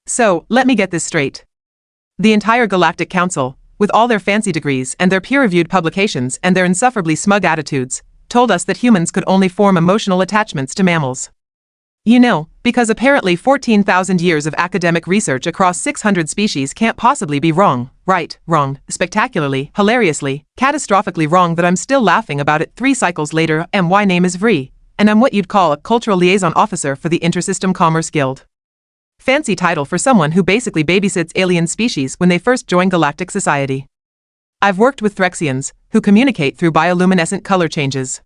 So, let me get this straight. The entire Galactic Council, with all their fancy degrees and their peer-reviewed publications and their insufferably smug attitudes, told us that humans could only form emotional attachments to mammals. You know, because apparently 14,000 years of academic research across 600 species can't possibly be wrong, right, wrong, spectacularly, hilariously, catastrophically wrong that I'm still laughing about it 3 cycles later. My name is Vri, and I'm what you'd call a cultural liaison officer for the Intersystem Commerce Guild. Fancy title for someone who basically babysits alien species when they first join galactic society. I've worked with Threxians, who communicate through bioluminescent color changes.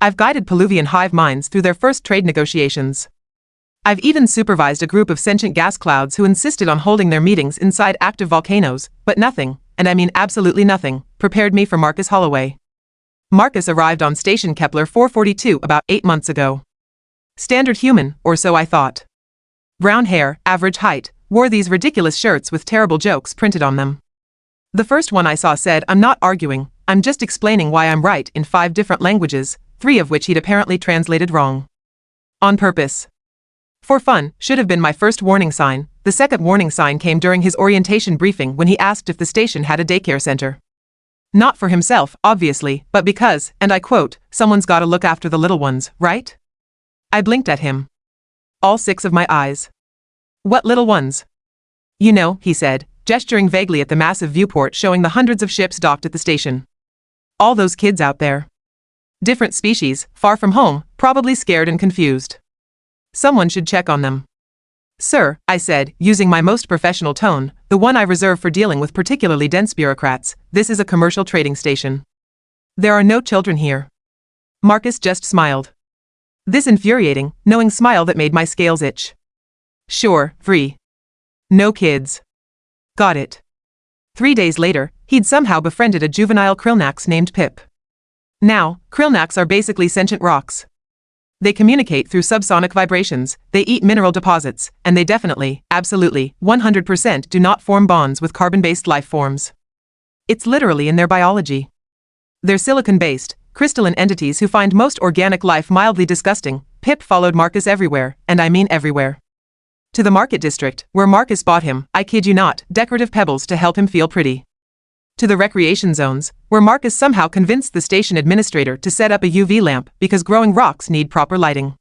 I've guided Peluvian hive minds through their first trade negotiations. I've even supervised a group of sentient gas clouds who insisted on holding their meetings inside active volcanoes, but nothing, and I mean absolutely nothing, prepared me for Marcus Holloway. Marcus arrived on Station Kepler 442 about 8 months ago. Standard human, or so I thought. Brown hair, average height, wore these ridiculous shirts with terrible jokes printed on them. The first one I saw said, "I'm not arguing, I'm just explaining why I'm right," in 5 different languages, 3 of which he'd apparently translated wrong. On purpose. For fun, should have been my first warning sign. The second warning sign came during his orientation briefing when he asked if the station had a daycare center. Not for himself, obviously, but because, and I quote, "someone's gotta look after the little ones, right?" I blinked at him. All 6 of my eyes. "What little ones?" "You know," he said, gesturing vaguely at the massive viewport showing the hundreds of ships docked at the station. "All those kids out there. Different species, far from home, probably scared and confused. Someone should check on them." "Sir," I said, using my most professional tone, the one I reserve for dealing with particularly dense bureaucrats, "this is a commercial trading station. There are no children here." Marcus just smiled. This infuriating, knowing smile that made my scales itch. "Sure, Vri. No kids." Got it. 3 days later, he'd somehow befriended a juvenile Krillnax named Pip. Now, Krillnax are basically sentient rocks. They communicate through subsonic vibrations, they eat mineral deposits, and they definitely, absolutely, 100% do not form bonds with carbon-based life forms. It's literally in their biology. They're silicon-based, crystalline entities who find most organic life mildly disgusting. Pip followed Marcus everywhere, and I mean everywhere. To the market district, where Marcus bought him, I kid you not, decorative pebbles to help him feel pretty. To the recreation zones, where Marcus somehow convinced the station administrator to set up a UV lamp because growing rocks need proper lighting.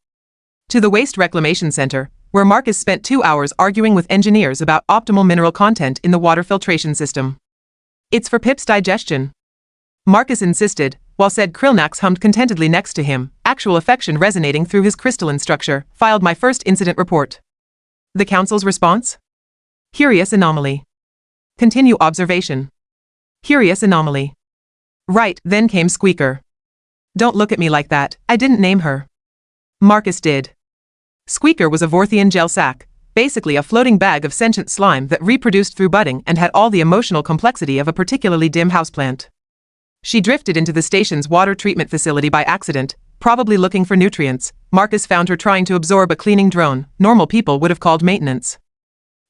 To the waste reclamation center, where Marcus spent 2 hours arguing with engineers about optimal mineral content in the water filtration system. It's for Pip's digestion. Marcus insisted, while said Krillnax hummed contentedly next to him, actual affection resonating through his crystalline structure, filed my first incident report. The council's response? Curious anomaly. Continue observation. Curious anomaly. Right, then came Squeaker. Don't look at me like that, I didn't name her. Marcus did. Squeaker was a Vorthian gel sac, basically a floating bag of sentient slime that reproduced through budding and had all the emotional complexity of a particularly dim houseplant. She drifted into the station's water treatment facility by accident, probably looking for nutrients. Marcus found her trying to absorb a cleaning drone. Normal people would have called maintenance.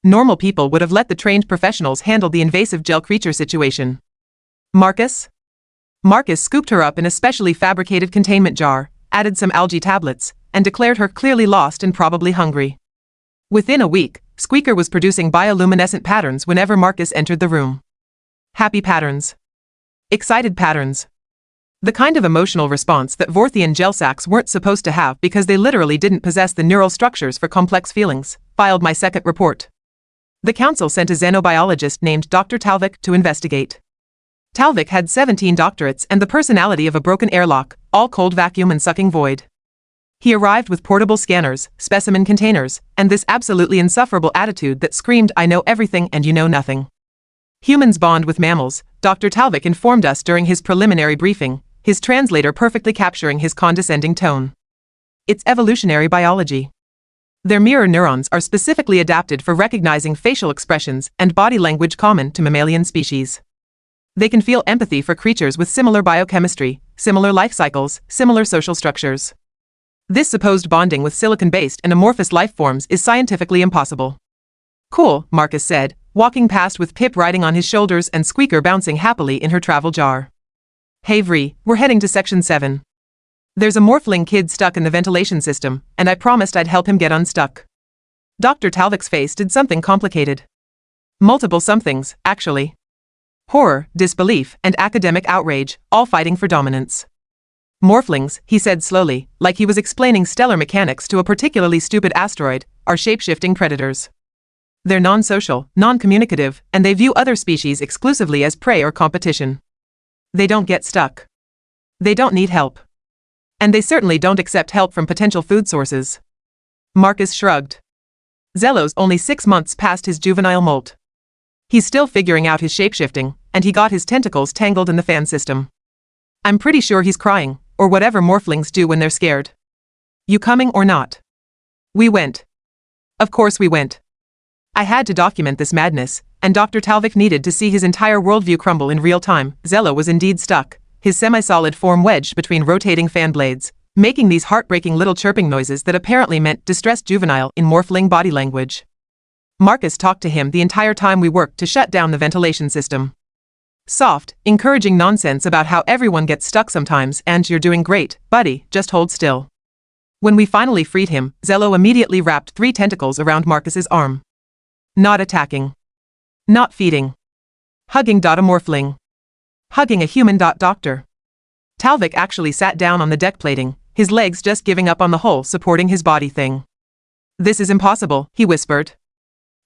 Normal people would have let the trained professionals handle the invasive gel creature situation. Marcus scooped her up in a specially fabricated containment jar, added some algae tablets, and declared her clearly lost and probably hungry. Within a week, Squeaker was producing bioluminescent patterns whenever Marcus entered the room. Happy patterns. Excited patterns. The kind of emotional response that Vorthian gel sacs weren't supposed to have because they literally didn't possess the neural structures for complex feelings, filed my second report. The council sent a Xeno-Biologist named Dr. Talvik to investigate. Talvik had 17 doctorates and the personality of a broken airlock, all cold vacuum and sucking void. He arrived with portable scanners, specimen containers, and this absolutely insufferable attitude that screamed, "I know everything and you know nothing." Humans bond with mammals, Dr. Talvik informed us during his preliminary briefing, his translator perfectly capturing his condescending tone. It's evolutionary biology. Their mirror neurons are specifically adapted for recognizing facial expressions and body language common to mammalian species. They can feel empathy for creatures with similar biochemistry, similar life cycles, similar social structures. This supposed bonding with silicon-based and amorphous life forms is scientifically impossible. Cool, Marcus said, walking past with Pip riding on his shoulders and Squeaker bouncing happily in her travel jar. Hey Vri, we're heading to Section 7. There's a morphling kid stuck in the ventilation system, and I promised I'd help him get unstuck. Dr. Talvik's face did something complicated. Multiple somethings, actually. Horror, disbelief, and academic outrage, all fighting for dominance. Morphlings, he said slowly, like he was explaining stellar mechanics to a particularly stupid asteroid, are shapeshifting predators. They're non-social, non-communicative, and they view other species exclusively as prey or competition. They don't get stuck. They don't need help. And they certainly don't accept help from potential food sources. Marcus shrugged. Zello's only 6 months past his juvenile molt. He's still figuring out his shapeshifting, and he got his tentacles tangled in the fan system. I'm pretty sure he's crying, or whatever morphlings do when they're scared. You coming or not? We went. Of course we went. I had to document this madness, and Dr. Talvik needed to see his entire worldview crumble in real time. Zello was indeed stuck, his semi-solid form wedged between rotating fan blades, making these heartbreaking little chirping noises that apparently meant distressed juvenile in morphling body language. Marcus talked to him the entire time we worked to shut down the ventilation system. Soft, encouraging nonsense about how everyone gets stuck sometimes and you're doing great, buddy, just hold still. When we finally freed him, Zello immediately wrapped 3 tentacles around Marcus's arm. Not attacking. Not feeding. Hugging. A morphling. Hugging a human. Doctor. Talvik actually sat down on the deck plating, his legs just giving up on the whole supporting his body thing. This is impossible, he whispered.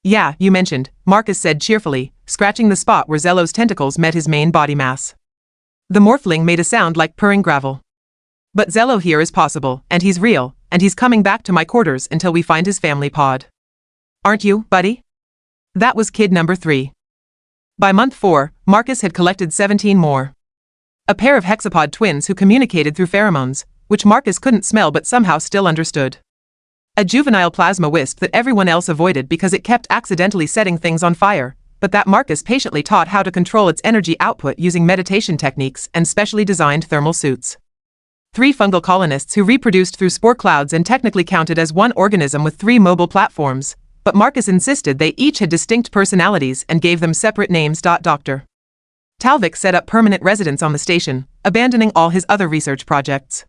Yeah, you mentioned, Marcus said cheerfully, scratching the spot where Zello's tentacles met his main body mass. The morphling made a sound like purring gravel. But Zello here is possible, and he's real, and he's coming back to my quarters until we find his family pod. Aren't you, buddy? That was kid number 3. By month 4, Marcus had collected 17 more. A pair of hexapod twins who communicated through pheromones, which Marcus couldn't smell but somehow still understood. A juvenile plasma wisp that everyone else avoided because it kept accidentally setting things on fire, but that Marcus patiently taught how to control its energy output using meditation techniques and specially designed thermal suits. 3 fungal colonists who reproduced through spore clouds and technically counted as one organism with 3 mobile platforms, but Marcus insisted they each had distinct personalities and gave them separate names. Dr. Talvik set up permanent residence on the station, abandoning all his other research projects.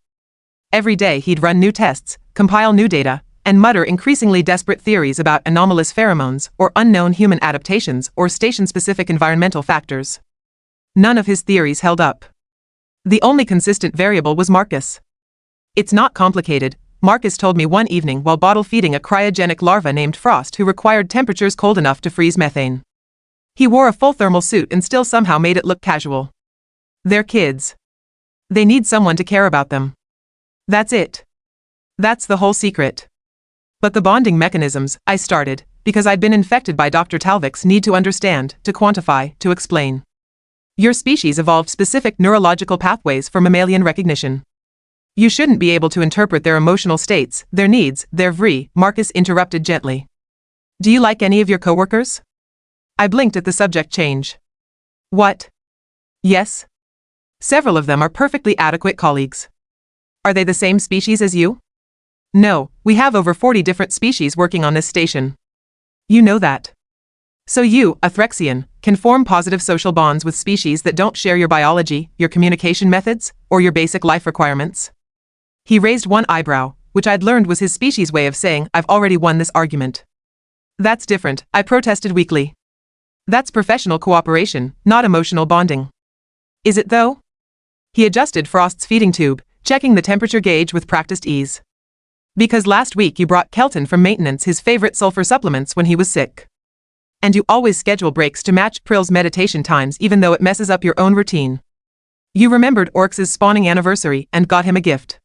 Every day he'd run new tests, compile new data, and mutter increasingly desperate theories about anomalous pheromones or unknown human adaptations or station-specific environmental factors. None of his theories held up. The only consistent variable was Marcus. It's not complicated, Marcus told me one evening while bottle-feeding a cryogenic larva named Frost who required temperatures cold enough to freeze methane. He wore a full thermal suit and still somehow made it look casual. They're kids. They need someone to care about them. That's it. That's the whole secret. But the bonding mechanisms, I started, because I'd been infected by Dr. Talvik's need to understand, to quantify, to explain. Your species evolved specific neurological pathways for mammalian recognition. You shouldn't be able to interpret their emotional states, their needs, their vri, Marcus interrupted gently. Do you like any of your coworkers? I blinked at the subject change. What? Yes. Several of them are perfectly adequate colleagues. Are they the same species as you? No, we have over 40 different species working on this station. You know that. So you, a Threxian, can form positive social bonds with species that don't share your biology, your communication methods, or your basic life requirements? He raised one eyebrow, which I'd learned was his species' way of saying, I've already won this argument. That's different, I protested weakly. That's professional cooperation, not emotional bonding. Is it though? He adjusted Frost's feeding tube, checking the temperature gauge with practiced ease. Because last week you brought Kelton from maintenance his favorite sulfur supplements when he was sick. And you always schedule breaks to match Prill's meditation times even though it messes up your own routine. You remembered Orcs's spawning anniversary and got him a gift.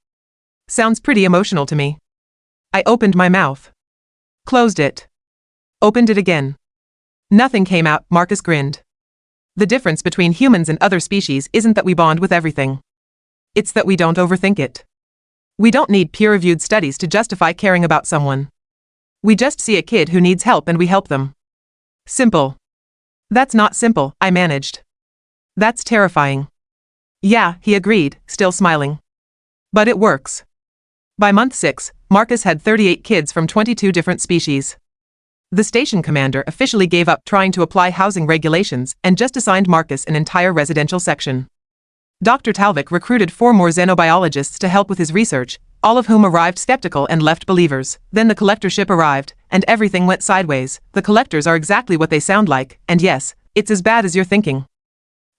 Sounds pretty emotional to me. I opened my mouth. Closed it. Opened it again. Nothing came out, Marcus grinned. The difference between humans and other species isn't that we bond with everything. It's that we don't overthink it. We don't need peer-reviewed studies to justify caring about someone. We just see a kid who needs help and we help them. Simple. That's not simple, I managed. That's terrifying. Yeah, he agreed, still smiling. But it works. By month 6, Marcus had 38 kids from 22 different species. The station commander officially gave up trying to apply housing regulations and just assigned Marcus an entire residential section. Dr. Talvik recruited 4 more Xeno-Biologists to help with his research, all of whom arrived skeptical and left believers. Then the collector ship arrived, and everything went sideways. The collectors are exactly what they sound like, and yes, it's as bad as you're thinking.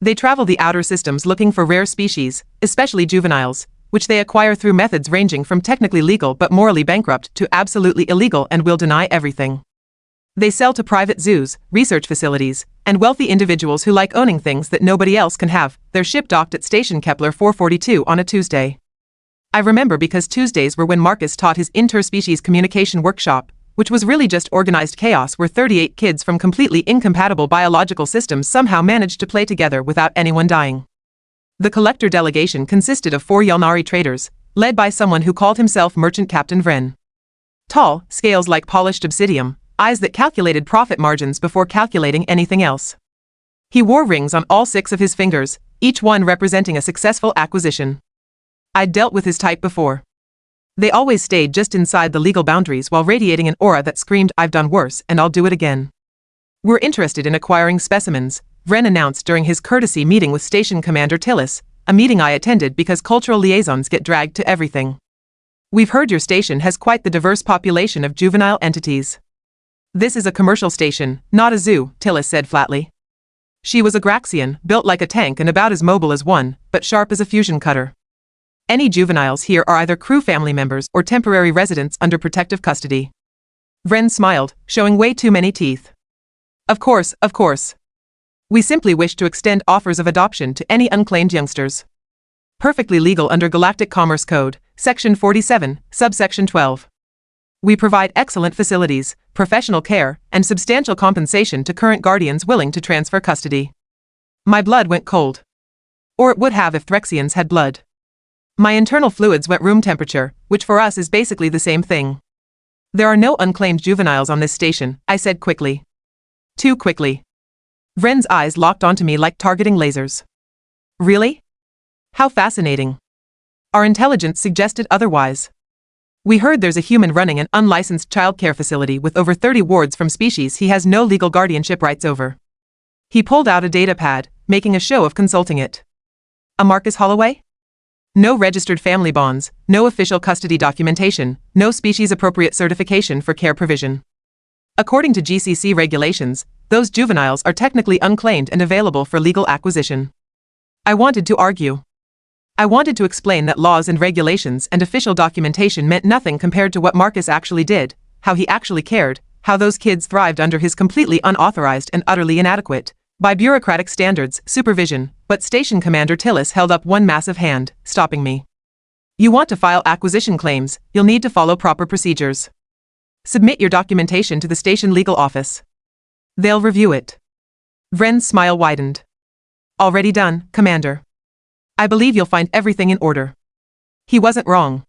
They travel the outer systems looking for rare species, especially juveniles, which they acquire through methods ranging from technically legal but morally bankrupt to absolutely illegal and will deny everything. They sell to private zoos, research facilities, and wealthy individuals who like owning things that nobody else can have. Their ship docked at Station Kepler 442 on a Tuesday. I remember because Tuesdays were when Marcus taught his interspecies communication workshop, which was really just organized chaos where 38 kids from completely incompatible biological systems somehow managed to play together without anyone dying. The collector delegation consisted of 4 Yelnari traders, led by someone who called himself Merchant Captain Vren. Tall, scales like polished obsidian, eyes that calculated profit margins before calculating anything else. He wore rings on all 6 of his fingers, each one representing a successful acquisition. I'd dealt with his type before. They always stayed just inside the legal boundaries while radiating an aura that screamed, "I've done worse and I'll do it again." "We're interested in acquiring specimens," Vren announced during his courtesy meeting with Station Commander Tillis, a meeting I attended because cultural liaisons get dragged to everything. "We've heard your station has quite the diverse population of juvenile entities." "This is a commercial station, not a zoo," Tillis said flatly. She was a Graxian, built like a tank and about as mobile as one, but sharp as a fusion cutter. "Any juveniles here are either crew family members or temporary residents under protective custody." Vren smiled, showing way too many teeth. Of course. We simply wish to extend offers of adoption to any unclaimed youngsters. Perfectly legal under Galactic Commerce Code, Section 47, Subsection 12. We provide excellent facilities, professional care, and substantial compensation to current guardians willing to transfer custody. My blood went cold. Or it would have if Threxians had blood. My internal fluids went room temperature, which for us is basically the same thing. "There are no unclaimed juveniles on this station," I said quickly. Too quickly. Vren's eyes locked onto me like targeting lasers. "Really? How fascinating. Our intelligence suggested otherwise. We heard there's a human running an unlicensed childcare facility with over 30 wards from species he has no legal guardianship rights over." He pulled out a data pad, making a show of consulting it. "A Marcus Holloway? No registered family bonds, no official custody documentation, no species-appropriate certification for care provision. According to GCC regulations, those juveniles are technically unclaimed and available for legal acquisition." I wanted to argue. I wanted to explain that laws and regulations and official documentation meant nothing compared to what Marcus actually did, how he actually cared, how those kids thrived under his completely unauthorized and utterly inadequate, by bureaucratic standards, supervision, but Station Commander Tillis held up one massive hand, stopping me. "You want to file acquisition claims, you'll need to follow proper procedures. Submit your documentation to the station legal office. They'll review it." Vren's smile widened. "Already done, Commander. I believe you'll find everything in order." He wasn't wrong.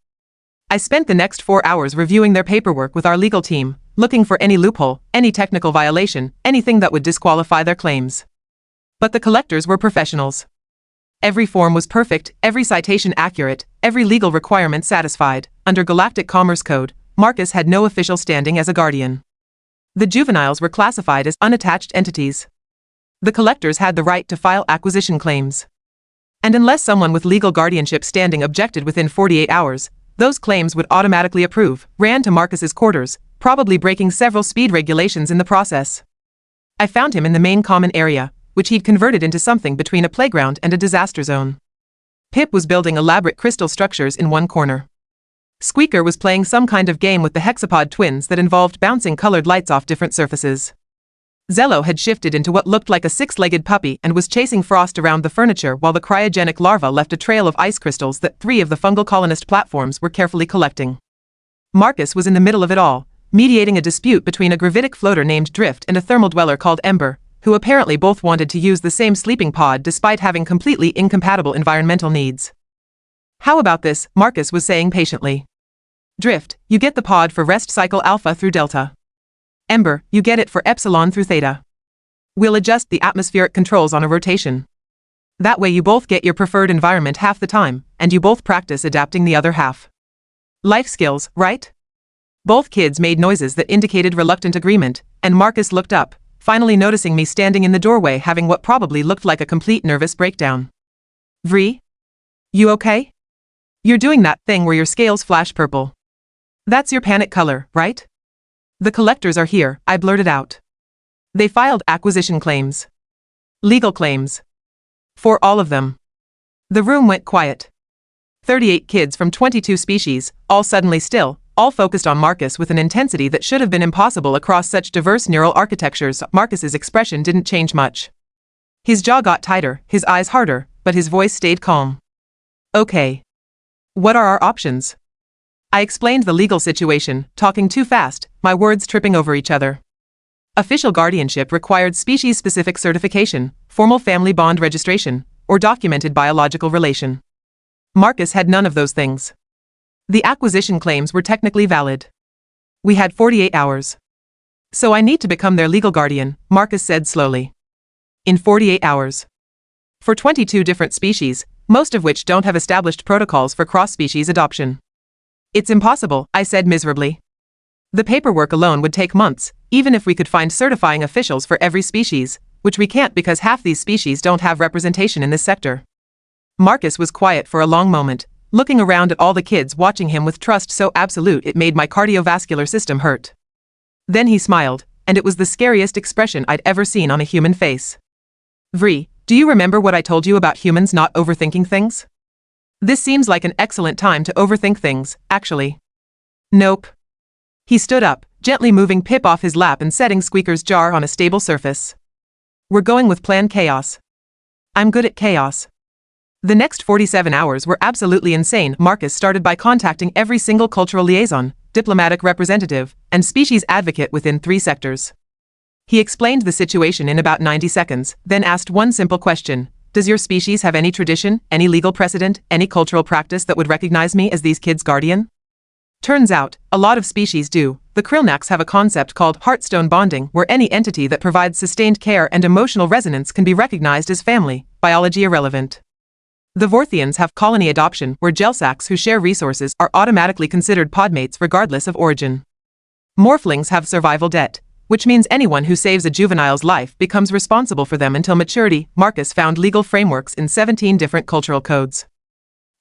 I spent the next 4 hours reviewing their paperwork with our legal team, looking for any loophole, any technical violation, anything that would disqualify their claims. But the collectors were professionals. Every form was perfect, every citation accurate, every legal requirement satisfied. Under Galactic Commerce Code, Marcus had no official standing as a guardian. The juveniles were classified as unattached entities. The collectors had the right to file acquisition claims. And unless someone with legal guardianship standing objected within 48 hours, those claims would automatically approve, ran to Marcus's quarters, probably breaking several speed regulations in the process. I found him in the main common area, which he'd converted into something between a playground and a disaster zone. Pip was building elaborate crystal structures in one corner. Squeaker was playing some kind of game with the hexapod twins that involved bouncing colored lights off different surfaces. Zello had shifted into what looked like a 6-legged puppy and was chasing Frost around the furniture while the cryogenic larva left a trail of ice crystals that 3 of the fungal colonist platforms were carefully collecting. Marcus was in the middle of it all, mediating a dispute between a gravitic floater named Drift and a thermal dweller called Ember, who apparently both wanted to use the same sleeping pod despite having completely incompatible environmental needs. "How about this?" Marcus was saying patiently. "Drift, you get the pod for rest cycle alpha through delta. Ember, you get it for epsilon through theta. We'll adjust the atmospheric controls on a rotation. That way you both get your preferred environment half the time, and you both practice adapting the other half. Life skills, right?" Both kids made noises that indicated reluctant agreement, and Marcus looked up, finally noticing me standing in the doorway having what probably looked like a complete nervous breakdown. "Vri? You okay?" You're doing that thing where your scales flash purple. That's your panic color, right? The collectors are here, I blurted out. They filed acquisition claims. Legal claims. For all of them. The room went quiet. 38 kids from 22 species, all suddenly still, all focused on Marcus with an intensity that should have been impossible across such diverse neural architectures. Marcus's expression didn't change much. His jaw got tighter, his eyes harder, but his voice stayed calm. Okay. What are our options? I explained the legal situation, talking too fast, my words tripping over each other. Official guardianship required species-specific certification, formal family bond registration, or documented biological relation. Marcus had none of those things. The acquisition claims were technically valid. We had 48 hours. So I need to become their legal guardian, Marcus said slowly. In 48 hours. For 22 different species, most of which don't have established protocols for cross-species adoption. It's impossible, I said miserably. The paperwork alone would take months, even if we could find certifying officials for every species, which we can't because half these species don't have representation in this sector. Marcus was quiet for a long moment, looking around at all the kids watching him with trust so absolute it made my cardiovascular system hurt. Then he smiled, and it was the scariest expression I'd ever seen on a human face. Vri, do you remember what I told you about humans not overthinking things? This seems like an excellent time to overthink things, actually. Nope. He stood up, gently moving Pip off his lap and setting Squeaker's jar on a stable surface. We're going with Plan Chaos. I'm good at chaos. The next 47 hours were absolutely insane. Marcus started by contacting every single cultural liaison, diplomatic representative, and species advocate within 3 sectors. He explained the situation in about 90 seconds, then asked one simple question. Does your species have any tradition, any legal precedent, any cultural practice that would recognize me as these kids' guardian? Turns out, a lot of species do. The Krillnaks have a concept called heartstone bonding, where any entity that provides sustained care and emotional resonance can be recognized as family, biology irrelevant. The Vorthians have colony adoption, where gelsacks who share resources are automatically considered podmates regardless of origin. Morphlings have survival debt, which means anyone who saves a juvenile's life becomes responsible for them until maturity. Marcus found legal frameworks in 17 different cultural codes.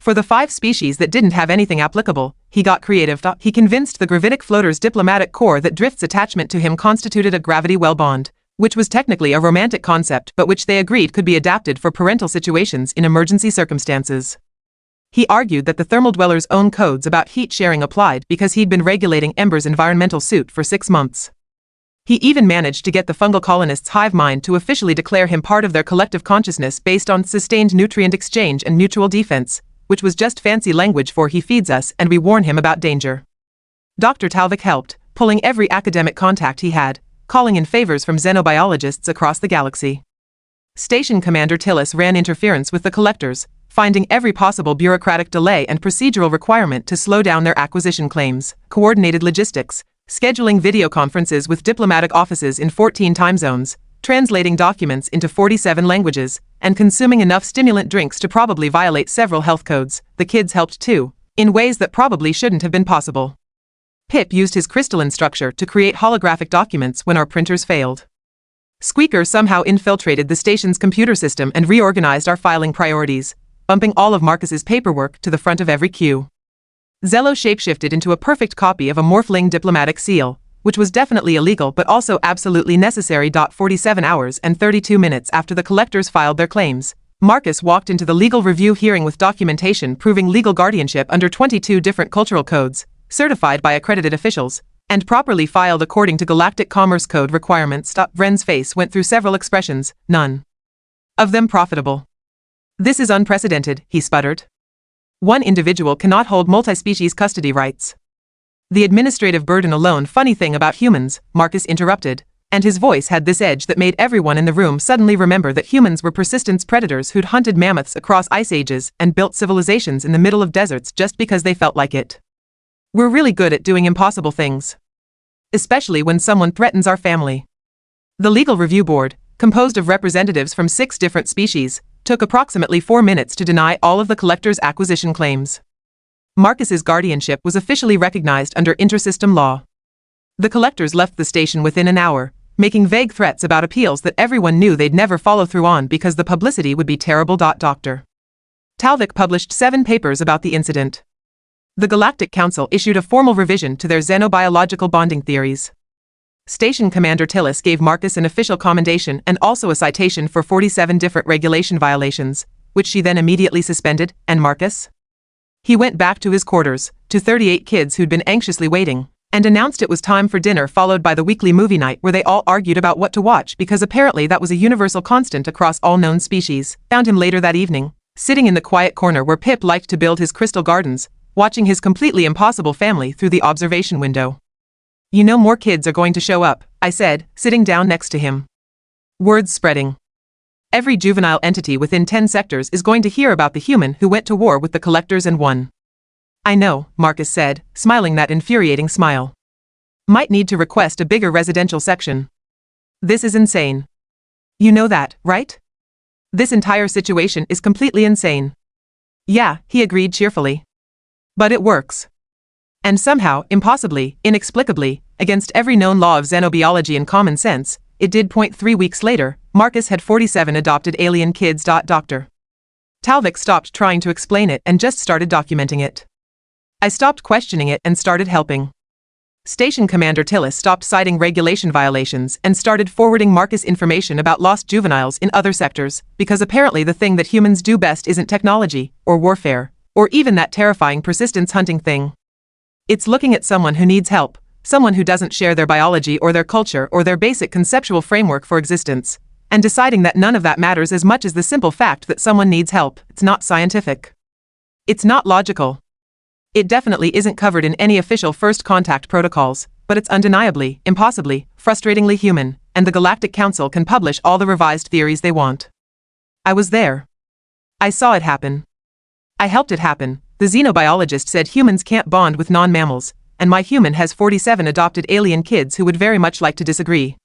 For the 5 species that didn't have anything applicable, he got creative. He convinced the gravitic floater's diplomatic core that Drift's attachment to him constituted a gravity well bond, which was technically a romantic concept but which they agreed could be adapted for parental situations in emergency circumstances. He argued that the thermal dweller's own codes about heat sharing applied because he'd been regulating Ember's environmental suit for 6 months. He even managed to get the fungal colonists' hive mind to officially declare him part of their collective consciousness based on sustained nutrient exchange and mutual defense, which was just fancy language for he feeds us and we warn him about danger. Dr. Talvik helped, pulling every academic contact he had, calling in favors from Xeno-Biologists across the galaxy. Station Commander Tillis ran interference with the collectors, finding every possible bureaucratic delay and procedural requirement to slow down their acquisition claims, coordinated logistics, scheduling video conferences with diplomatic offices in 14 time zones, translating documents into 47 languages, and consuming enough stimulant drinks to probably violate several health codes. The kids helped too, in ways that probably shouldn't have been possible. Pip used his crystalline structure to create holographic documents when our printers failed. Squeaker somehow infiltrated the station's computer system and reorganized our filing priorities, bumping all of Marcus's paperwork to the front of every queue. Zello shapeshifted into a perfect copy of a morphling diplomatic seal, which was definitely illegal but also absolutely necessary. 47 hours and 32 minutes after the collectors filed their claims, Marcus walked into the legal review hearing with documentation proving legal guardianship under 22 different cultural codes, certified by accredited officials, and properly filed according to Galactic Commerce Code requirements. Vren's face went through several expressions, none of them profitable. This is unprecedented, he sputtered. One individual cannot hold multi-species custody rights. The administrative burden alone. Funny thing about humans, Marcus interrupted, and his voice had this edge that made everyone in the room suddenly remember that humans were persistent predators who'd hunted mammoths across ice ages and built civilizations in the middle of deserts just because they felt like it. We're really good at doing impossible things. Especially when someone threatens our family. The Legal Review Board, composed of representatives from 6 different species, took approximately 4 minutes to deny all of the collectors' acquisition claims. Marcus's guardianship was officially recognized under intersystem law. The collectors left the station within an hour, making vague threats about appeals that everyone knew they'd never follow through on because the publicity would be terrible. Dr. Talvik published 7 papers about the incident. The Galactic Council issued a formal revision to their xenobiological bonding theories. Station Commander Tillis gave Marcus an official commendation and also a citation for 47 different regulation violations, which she then immediately suspended, and Marcus? He went back to his quarters, to 38 kids who'd been anxiously waiting, and announced it was time for dinner, followed by the weekly movie night where they all argued about what to watch because apparently that was a universal constant across all known species. Found him later that evening, sitting in the quiet corner where Pip liked to build his crystal gardens, watching his completely impossible family through the observation window. "You know more kids are going to show up," I said, sitting down next to him. Words spreading. Every juvenile entity within 10 sectors is going to hear about the human who went to war with the collectors and won. "I know," Marcus said, smiling that infuriating smile. "Might need to request a bigger residential section. This is insane. You know that, right? This entire situation is completely insane." "Yeah," he agreed cheerfully. "But it works. And somehow, impossibly, inexplicably, against every known law of xenobiology and common sense, it did. 3 weeks later, Marcus had 47 adopted alien kids. Dr. Talvik stopped trying to explain it and just started documenting it. I stopped questioning it and started helping. Station Commander Tillis stopped citing regulation violations and started forwarding Marcus information about lost juveniles in other sectors, because apparently the thing that humans do best isn't technology, or warfare, or even that terrifying persistence hunting thing. It's looking at someone who needs help, someone who doesn't share their biology or their culture or their basic conceptual framework for existence, and deciding that none of that matters as much as the simple fact that someone needs help. It's not scientific. It's not logical. It definitely isn't covered in any official first contact protocols, but it's undeniably, impossibly, frustratingly human, and the Galactic Council can publish all the revised theories they want. I was there. I saw it happen. I helped it happen. The Xeno-Biologist said humans can't bond with non-mammals, and my human has 47 adopted alien kids who would very much like to disagree.